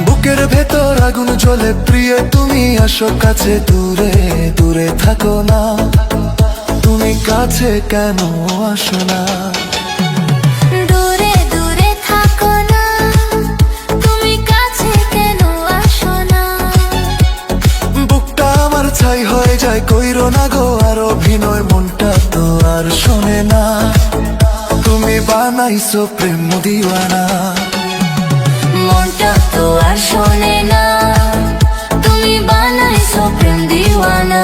বুকের ভেতর আগুন জ্বলে, প্রিয় তুমি আসো কাছে, দূরে দূরে থাকো না, তুমি কাছে কেন আসো না? দূরে দূরে থাকো না, তুমি কাছে কেন আসো না? বুকটা আমার ছাই হয়ে যায়, কইরো না গো আর অভিনয়, মনটা তো আর শোনে না, তুমি বানাইছো প্রেম দিওয়ানা। মনটা তো আর শোনে না, তুমি বানাইছো প্রেম দিওয়ানা।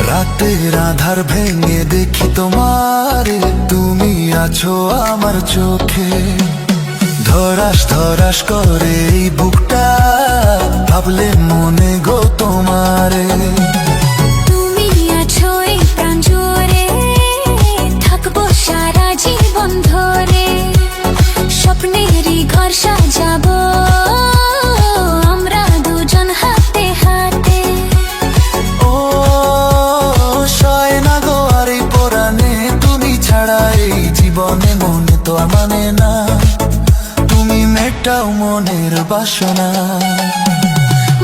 রাতের আধার ভেঙে দেখি তোমারে, তুমি আছো আমার চোখে, ধরাস ধরাস করে এই বুকটা, ভাবলে মনে গো তোমারে। তুমি আছো এই প্রাণ জুড়ে, থাকবো সারা জীবন ধরে, স্বপ্নেরই ঘর সাজাবো আমরা দুজন হাতে হাতে। ও সয় না গো আর এই পরাণে, তুমি ছাড়া এই জীবনে মনে তো আর মানে না, তুমি মেটাও মনের বাসনা।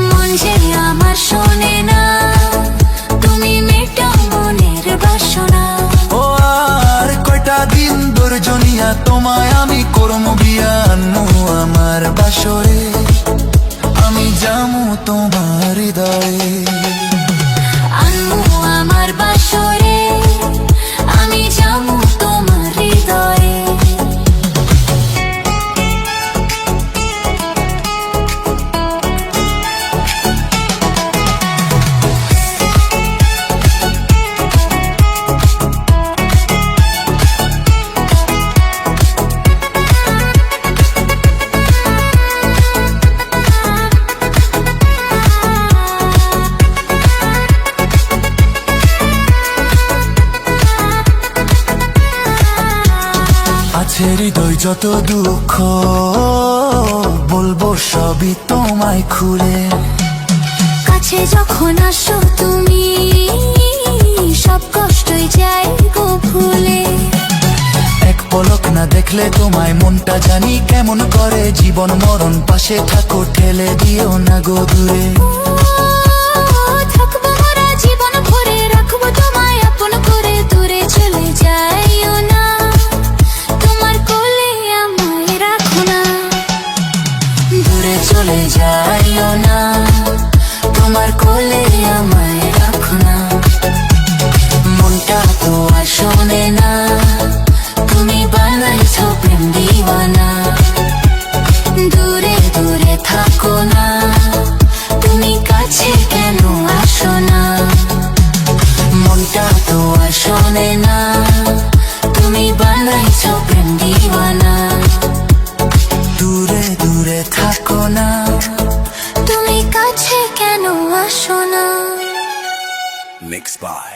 মন যে আমার শোনে না, তুমি মেটাও মনের বাসনা। ও আর কয়টা দিন ধৈর্য নিয়া তোমায় আমি করমু বিয়া, আনমু আমার বাসরে, আমি যামু তোমার হৃদয়ে। আনমু আমার বাসরে, আমি যামু তোমার হৃদয়ে। আছে হৃদয় যত দুঃখ, বলবো সবই তোমায় খুলে, কাছে যখন আসো তুমি, সব কষ্টই যায় গো ভুলে। এক পলক না দেখলে তোমায় মনটা জানি কেমন করে, জীবন মরণ পাশে থাকো, ঠেলে দিও না গো দূরে। থাকবো মোরা জীবন ভরে, রাখবো তোমায় আপন করে, দূরে চলে যাইও না, তোমার কোলে আমায় রাখো না। দূরে চলে যাইও না, তোমার কোলে আমায় রাখো না। মনটা তো আর শোনে না, তুমি বানাইছো প্রেম দিওয়ানা। দূরে দূরে থাকো না, তুমি কাছে কেন আসো না? মনটা তো আর শোনে না, তুমি বানাইছো প্রেম দিওয়ানা। দূরে দূরে থাকো না, তুমি কাছে কেন আসো না? Mixed by